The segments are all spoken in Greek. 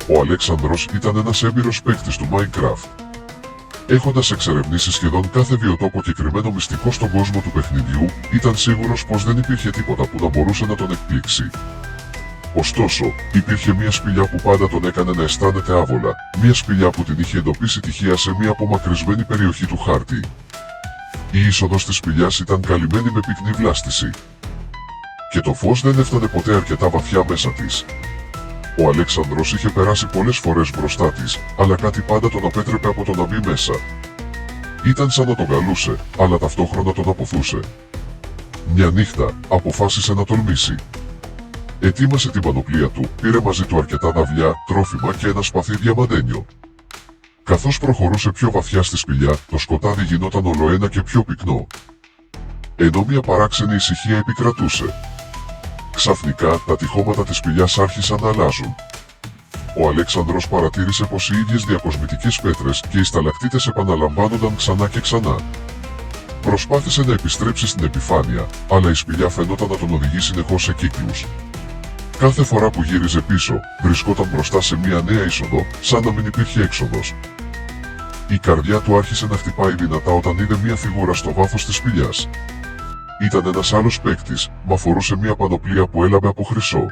Ο Αλέξανδρος ήταν ένας έμπειρος παίκτης του Minecraft. Έχοντας εξερευνήσει σχεδόν κάθε βιοτόπο και κρυμμένο μυστικό στον κόσμο του παιχνιδιού, ήταν σίγουρος πως δεν υπήρχε τίποτα που να μπορούσε να τον εκπλήξει. Ωστόσο, υπήρχε μια σπηλιά που πάντα τον έκανε να αισθάνεται άβολα, μια σπηλιά που την είχε εντοπίσει τυχαία σε μια απομακρυσμένη περιοχή του χάρτη. Η είσοδος της σπηλιάς ήταν καλυμμένη με πυκνή βλάστηση. Και το φως δεν έφτανε ποτέ αρκετά βαθιά μέσα της. Ο Αλέξανδρος είχε περάσει πολλές φορές μπροστά της, αλλά κάτι πάντα τον απέτρεπε από το να μπει μέσα. Ήταν σαν να τον καλούσε, αλλά ταυτόχρονα τον αποθούσε. Μια νύχτα, αποφάσισε να τολμήσει. Ετοίμασε την πανοπλία του, πήρε μαζί του αρκετά δαυλιά, τρόφιμα και ένα σπαθί διαμαντένιο. Καθώς προχωρούσε πιο βαθιά στη σπηλιά, το σκοτάδι γινόταν ολοένα και πιο πυκνό. Ενώ μια παράξενη ησυχία επικρατούσε. Ξαφνικά, τα τυχώματα της σπηλιάς άρχισαν να αλλάζουν. Ο Αλέξανδρος παρατήρησε πως οι ίδιες διακοσμητικές πέτρες και οι σταλακτίτες επαναλαμβάνονταν ξανά και ξανά. Προσπάθησε να επιστρέψει στην επιφάνεια, αλλά η σπηλιά φαινόταν να τον οδηγεί συνεχώς σε κύκλους. Κάθε φορά που γύριζε πίσω, βρισκόταν μπροστά σε μια νέα είσοδο, σαν να μην υπήρχε έξοδος. Η καρδιά του άρχισε να χτυπάει δυνατά όταν είδε μια φιγούρα στο βάθος της σπηλιάς. Ήταν ένας άλλος παίκτης, μα φορούσε μια πανοπλία που έλαμπε από χρυσό.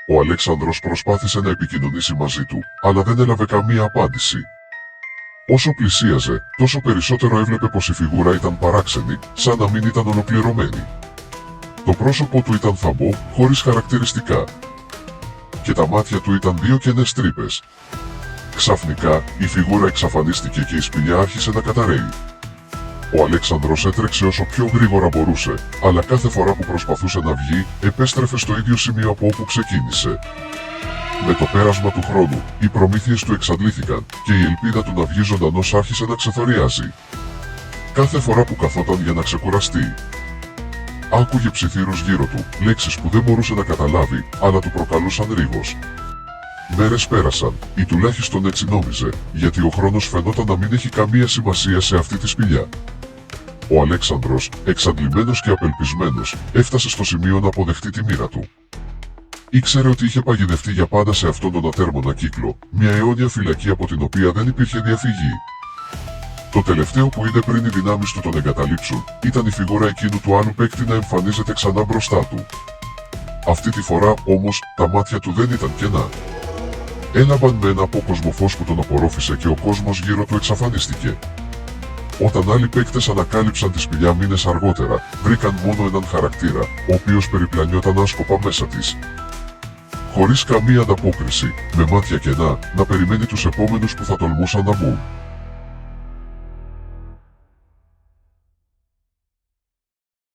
Ο Αλέξανδρος προσπάθησε να επικοινωνήσει μαζί του, αλλά δεν έλαβε καμία απάντηση. Όσο πλησίαζε, τόσο περισσότερο έβλεπε πως η φιγούρα ήταν παράξενη, σαν να μην ήταν ολοκληρωμένη. Το πρόσωπο του ήταν θαμπό, χωρίς χαρακτηριστικά. Και τα μάτια του ήταν δύο κενές τρύπες. Ξαφνικά, η φιγούρα εξαφανίστηκε και η σπηλιά άρχισε να καταραίει. Ο Αλέξανδρος έτρεξε όσο πιο γρήγορα μπορούσε, αλλά κάθε φορά που προσπαθούσε να βγει, επέστρεφε στο ίδιο σημείο από όπου ξεκίνησε. Με το πέρασμα του χρόνου, οι προμήθειες του εξαντλήθηκαν και η ελπίδα του να βγει ζωντανός άρχισε να ξεθοριάζει. Κάθε φορά που καθόταν για να ξεκουραστεί, άκουγε ψιθύρους γύρω του, λέξεις που δεν μπορούσε να καταλάβει, αλλά του προκαλούσαν ρίγος. Μέρες πέρασαν, ή τουλάχιστον έτσι νόμιζε, γιατί ο χρόνος φαινόταν να μην έχει καμία σημασία σε αυτή τη σπηλιά. Ο Αλέξανδρος, εξαντλημένος και απελπισμένος, έφτασε στο σημείο να αποδεχτεί τη μοίρα του. Ήξερε ότι είχε παγιδευτεί για πάντα σε αυτόν τον ατέρμονα κύκλο, μια αιώνια φυλακή από την οποία δεν υπήρχε διαφυγή. Το τελευταίο που είδε πριν οι δυνάμεις του τον εγκαταλείψουν, ήταν η φιγούρα εκείνου του άλλου παίκτη να εμφανίζεται ξανά μπροστά του. Αυτή τη φορά, όμως, τα μάτια του δεν ήταν κενά. Έλαμπαν με ένα απόκοσμο φως που τον απορρόφησε και ο κόσμος γύρω του εξαφανίστηκε. Όταν άλλοι παίκτες ανακάλυψαν τη σπηλιά μήνες αργότερα, βρήκαν μόνο έναν χαρακτήρα, ο οποίος περιπλανιόταν άσκοπα μέσα της. Χωρίς καμία ανταπόκριση, με μάτια κενά, να περιμένει τους επόμενους που θα τολμούσαν να μπουν.